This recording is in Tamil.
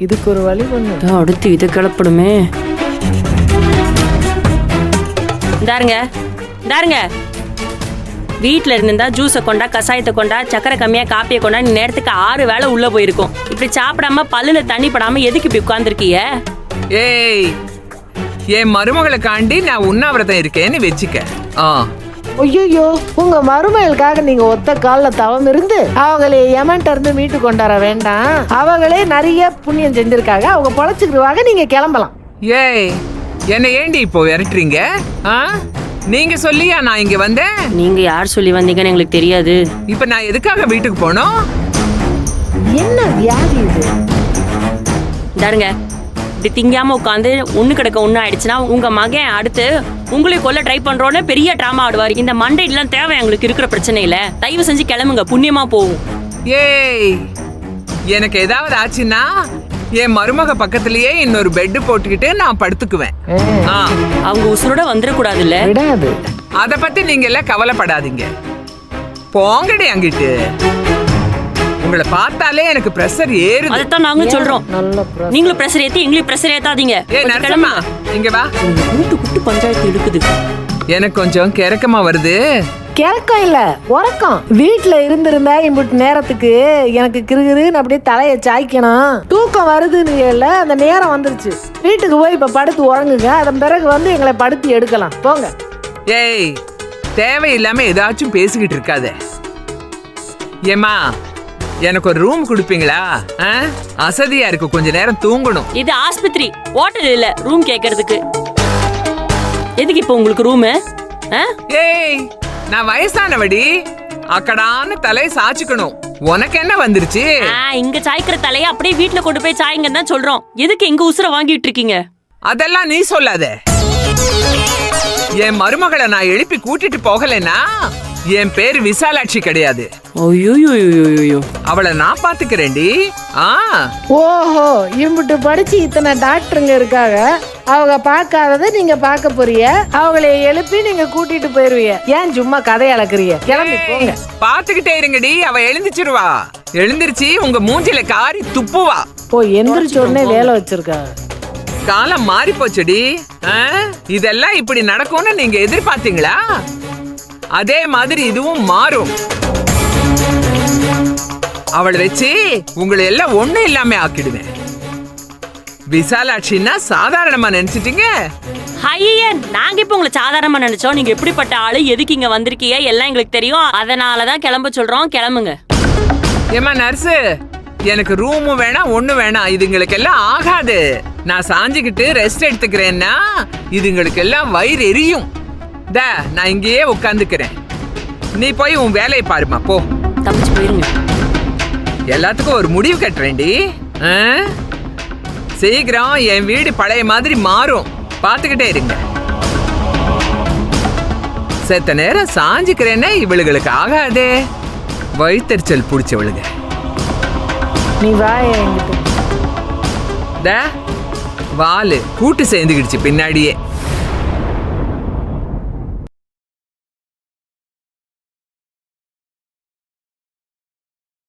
இதுக்கு ஒரு வழி பண்ணு. அடுத்து இதை கிளப்பணுமே. தாருங்க வீட்டில் இருந்திருந்தா ஜூஸை கொண்டா, கசாயத்தை கொண்டா, சக்கரை கம்மியாக காப்பியை கொண்டா, நேரத்துக்கு 6 வேளை உள்ள போயிருக்கும். இப்படி சாப்பிடாம பல்லுல தண்ணி படாம எதுக்கு இப்படி உட்கார்ந்துருக்கீங்க? ஏய், என் மருமகளை காண்டி நான் உண்ணாவிரதம் இருக்கேன்னு வச்சுக்க. ஐயோ, உங்க மருமகளுக்காக நீங்க ஒத்த கால்ல தவம் இருந்து அவங்களே யமன்ட்ட இருந்து மீட்டு கொண்டாட வேண்டாம். அவங்களே நிறைய புண்ணியம் செஞ்சிருக்காங்க, அவங்க பொழைச்சுக்கிடுவாங்க. நீங்க கிளம்பலாம். ஏய், என்ன ஏண்டி இப்போ விரட்டுறீங்க? நீங்க சொல்லியா நான் இங்க வந்தேன்? நீங்க யார் சொல்லி வந்தீங்கன்னு எங்களுக்கு தெரியாது. இப்ப நான் எதுக்காக வீட்டுக்கு போனோம்? என்ன வியாதி இது? தாருங்க, இப்படி திங்காம உட்காந்து ஒண்ணு கிடக்க ஒண்ணு ஆயிடுச்சுன்னா உங்க மகன் அடுத்து உங்களை கொல்ல ட்ரை பண்றோன்னு பெரிய டிராமா ஆடுவாரு. இந்த மண்டைலாம் தேவை எங்களுக்கு இருக்கிற பிரச்சனையில. தயவு செஞ்சு கிளம்புங்க, புண்ணியமா போகும். ஏய், எனக்கு ஏதாவது ஆச்சுன்னா என் மருமக பக்கத்திலேயே இன்னொரு பெட் போட்டுக்கிட்டு நான் படுத்துக்குவேன். அவங்க உசுரோட வந்துடக்கூடாது இல்ல? விடாது. அத பத்தி நீங்க எல்லாம் கவலைப்படாதீங்க. போங்கடி அங்கிட்டு. உங்களை பார்த்தாலே எனக்கு பிரஷர் ஏறுது. அதைத்தான் நாங்களும் சொல்றோம். நீங்களும் பிரஷர் ஏத்தி எங்களையும் பிரஷர் ஏத்தாதீங்க. ஏய் நரசம்மா, இங்க வா. கூட்டு பஞ்சாயத்து இழுக்குது. எனக்கு கொஞ்சம் கிறக்கமா வருது. கிறக்கம் இல்ல, உறக்கம். வீட்டுல இருந்திருந்தா இம்புட்டு நேரத்துக்கு எனக்கு கிருகிருன்னு அப்படியே தலையை சாய்க்கணும். தூக்கம் வருதுன்னு இல்ல, அந்த நேரம் வந்துருச்சு. வீட்டுக்கு போய் இப்ப படுத்து உறங்குங்க. அதன் பிறகு வந்து எங்களை படுத்து எடுக்கலாம். போங்க. ஏய், தேவையில்லாம ஏதாச்சும் பேசிக்கிட்டு இருக்காத. ஏமா, எனக்கு ஒரு ரூம் கொடுப்பீங்களா? அசதியா இருக்கு, கொஞ்ச நேரம் தூங்கணும். இது ஆஸ்பத்திரி, ஹோட்டல் இல்ல ரூம் கேக்குறதுக்கு. எதுக்கு இப்ப உங்களுக்கு ரூம்? ஏய், நான் வயசானவடி, அக்கடான்னு தலையை சாச்சுக்கணும். உனக்கு என்ன வந்துருச்சு? இங்க சாய்க்கிற தலையை அப்படியே வீட்டுல கொண்டு போய் சாய்ங்கன்னு தான் சொல்றோம். எதுக்கு எங்க உசுர வாங்கிட்டு இருக்கீங்க? அதெல்லாம் நீ சொல்லாத. என் மருமகளை நான் எழுப்பி கூட்டிட்டு போகலைன்னா என் பேரு விசாலாட்சி கிடையாது. அவளை நான் பாத்துக்கிறேன்டி. ஓஹோ, இம்புட்டு படிச்சு இத்தனை டாக்டருங்க இருக்காங்க. அவங்க பார்க்காதத நீங்க பார்க்க போறீங்க. அவங்களை எழுப்பி நீங்க கூட்டிட்டு போயிருவீங்க. ஏன் சும்மா கதை அளக்குறீங்க? கிளம்பி போங்க. பாத்துக்கிட்டே இருங்கடி, அவ எழுந்திருச்சிருவா. எழுந்திருச்சு உங்க மூஞ்சில காரி துப்புவா. ஓ, எந்திரிச்ச உடனே வேலை வச்சிருக்காங்க. காலம் மாறி போச்சுடி. இதெல்லாம் இப்படி நடக்கும்னு நீங்க எதிர்பார்த்தீங்களா? அதே மாதிரி இதுவும் மாறும். அவளை வச்சு உங்களை எல்லாம் ஒண்ணு இல்லாம ஆக்கிடுவேன். விசாலாட்சின்னா சாதாரணமா நினைச்சிட்டீங்க? ஐயா, நாங்க இப்ப உங்களை சாதாரணமா நினைச்சோம். நீங்க எப்படிப்பட்ட ஆளு, எதுக்கு இங்க வந்திருக்கீங்க எல்லாம் எங்களுக்கு தெரியும். அதனாலதான் கிளம்ப சொல்றோம். கிளம்புங்க. ஏமா நர்ஸு, எனக்கு ரூமும் வேணாம் ஒண்ணு வேணாம். இதுங்களுக்கு எல்லாம் ஆகாது. நான் சாஞ்சுக்கிட்டு ரெஸ்ட் எடுத்துக்கிறேன்னா இதுங்களுக்கு எல்லாம் வயிறு எரியும். நான் இங்கேயே உட்காந்துக்கிறேன். நீ போய் உன் வேலையை பாருமா, போ. தப்பிச்சு போயிருங்க. எல்லாத்துக்கும் ஒரு முடிவு கட்டுறேன்டி. சீக்கிரம் என் வீடு பழைய மாதிரி மாறும். பாத்துக்கிட்டே இருங்க. செத்த நேரம் சாஞ்சுக்கிறேன்னா இவளுகளுக்கு ஆகாதே. வயிற்றுச்சல் பிடிச்சவளுங்க. நீ வாய வாலு கூட்டு சேர்ந்துக்கிடுச்சு பின்னாடியே.